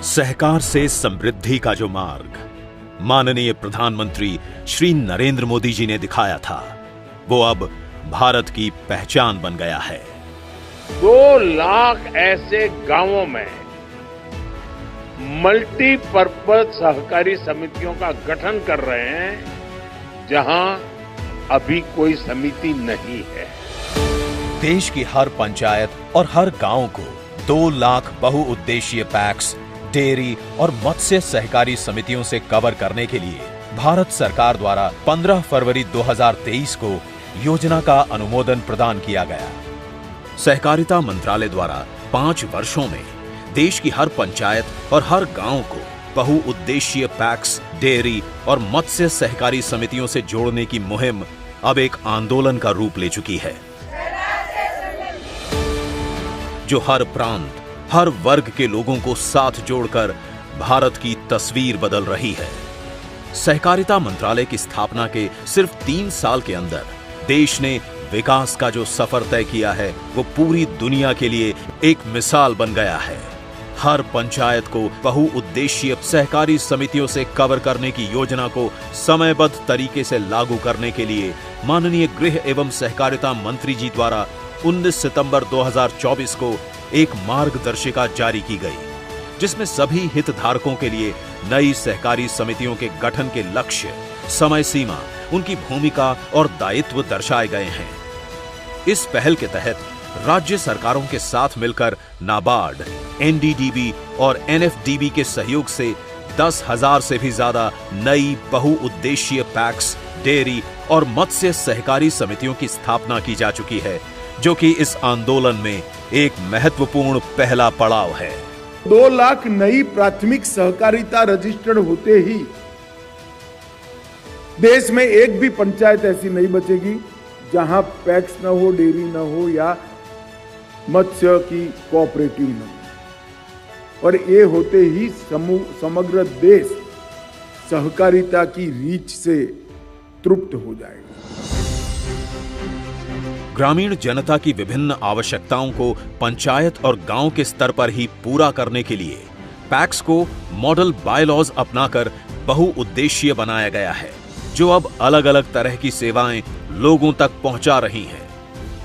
सहकार से समृद्धि का जो मार्ग माननीय प्रधानमंत्री श्री नरेंद्र मोदी जी ने दिखाया था, वो अब भारत की पहचान बन गया है। 2 लाख ऐसे गांवों में मल्टीपर्पज सहकारी समितियों का गठन कर रहे हैं, जहां अभी कोई समिति नहीं है। देश की हर पंचायत और हर गांव को 2 लाख बहुउद्देशीय पैक्स, डेयरी और मत्स्य सहकारी समितियों से कवर करने के लिए भारत सरकार द्वारा 15 फरवरी 2023 को योजना का अनुमोदन प्रदान किया गया। सहकारिता मंत्रालय द्वारा 5 वर्षों में देश की हर पंचायत और हर गांव को बहुउद्देशीय पैक्स, डेयरी और मत्स्य सहकारी समितियों से जोड़ने की मुहिम अब एक आंदोलन का रूप ले चुकी है, जो हर प्रांत, हर वर्ग के लोगों को साथ जोड़कर भारत की तस्वीर बदल रही है। सहकारिता मंत्रालय की स्थापना के सिर्फ 3 साल के अंदर देश ने विकास का जो सफर तय किया है, वो पूरी दुनिया के लिए एक मिसाल बन गया है। हर पंचायत को बहुउद्देशीय सहकारी समितियों से कवर करने की योजना को समयबद्ध तरीके से लागू करने के लिए माननीय गृह एवं सहकारिता मंत्री जी द्वारा 19 सितंबर 2024 को एक मार्गदर्शिका जारी की गई, जिसमें सभी हितधारकों के लिए नई सहकारी समितियों के गठन के लक्ष्य, समय सीमा, उनकी भूमिका और दायित्व दर्शाए गए हैं। इस पहल के तहत राज्य सरकारों के साथ मिलकर नाबार्ड, एनडीडीबी और एनएफडीबी के सहयोग से 10,000 से भी ज्यादा नई बहुउद्देशीय पैक्स, डेयरी और मत्स्य सहकारी समितियों की स्थापना की जा चुकी है, जो कि इस आंदोलन में एक महत्वपूर्ण पहला पड़ाव है। 2 लाख नई प्राथमिक सहकारिता रजिस्टर्ड होते ही देश में एक भी पंचायत ऐसी नहीं बचेगी जहां पैक्स न हो, डेयरी न हो या मत्स्य की कोऑपरेटिव न हो। और ये होते ही समग्र देश सहकारिता की रीच से तृप्त हो जाएगा। ग्रामीण जनता की विभिन्न आवश्यकताओं को पंचायत और गांव के स्तर पर ही पूरा करने के लिए पैक्स को मॉडल बायलॉज अपनाकर बहुउद्देशीय बनाया गया है, जो अब अलग अलग तरह की सेवाएं लोगों तक पहुंचा रही हैं।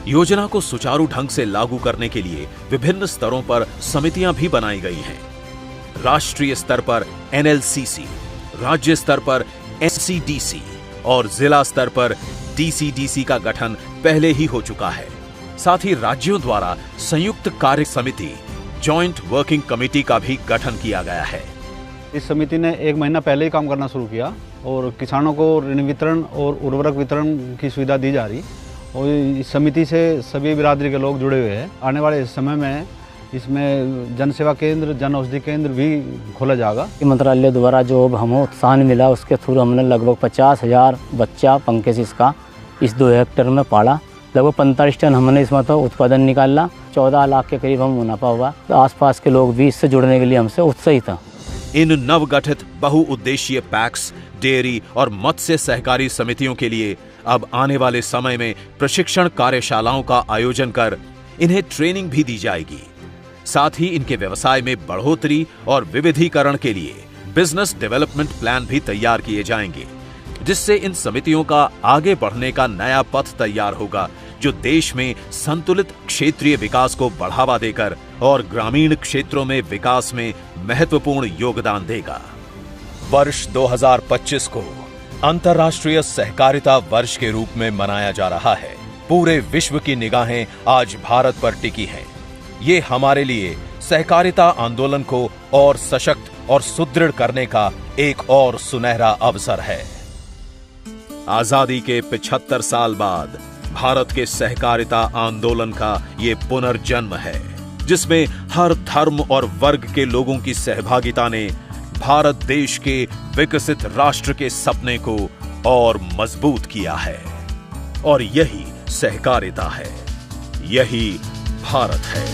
योजना को सुचारू ढंग से लागू करने के लिए विभिन्न स्तरों पर समितियां भी बनाई गई हैं। राष्ट्रीय स्तर पर एनएलसीसी, राज्य स्तर पर एससीडीसी और जिला स्तर पर डीसीडीसी का गठन पहले ही हो चुका है। साथ ही राज्यों द्वारा संयुक्त कार्य समिति, जॉइंट वर्किंग कमेटी का भी गठन किया गया है। इस समिति ने 1 महीना पहले ही काम करना शुरू किया और किसानों को ऋण वितरण और उर्वरक वितरण की सुविधा दी जा रही और इस समिति से सभी बिरादरी के लोग जुड़े हुए हैं। आने वाले समय में इसमें जन सेवा केंद्र, जन औषधि केंद्र भी खोला जाएगा। मंत्रालय द्वारा जो हमें उत्साह मिला, उसके थ्रू हमने लगभग 50,000 बच्चा पंकज इसका इस 2 हेक्टेयर में पाला। लगभग 45 टन हमने इसमें तो उत्पादन निकाला। 14 लाख के करीब हम मुनाफा हुआ। तो आसपास के लोग भी इससे जुड़ने के लिए हमसे उत्साहित था। इन नवगठित बहुउद्देशीय पैक्स, डेयरी और मत्स्य सहकारी समितियों के लिए अब आने वाले समय में प्रशिक्षण कार्यशालाओं का आयोजन कर इन्हें ट्रेनिंग भी दी जाएगी। साथ ही इनके व्यवसाय में बढ़ोतरी और विविधीकरण के लिए बिजनेस डेवलपमेंट प्लान भी तैयार किए जाएंगे, जिससे इन समितियों का आगे बढ़ने का नया पथ तैयार होगा, जो देश में संतुलित क्षेत्रीय विकास को बढ़ावा देकर और ग्रामीण क्षेत्रों में विकास में महत्वपूर्ण योगदान देगा। वर्ष 2025 को अंतर्राष्ट्रीय सहकारिता वर्ष के रूप में मनाया जा रहा है। पूरे विश्व की निगाहें आज भारत पर टिकी हैं। ये हमारे लिए सहकारिता आंदोलन को और सशक्त और सुदृढ़ करने का एक और सुनहरा अवसर है। आजादी के 75 साल बाद भारत के सहकारिता आंदोलन का ये पुनर्जन्म है, जिसमें हर धर्म और वर्ग के लोगों की सहभागिता ने भारत देश के विकसित राष्ट्र के सपने को और मजबूत किया है। और यही सहकारिता है, यही भारत है।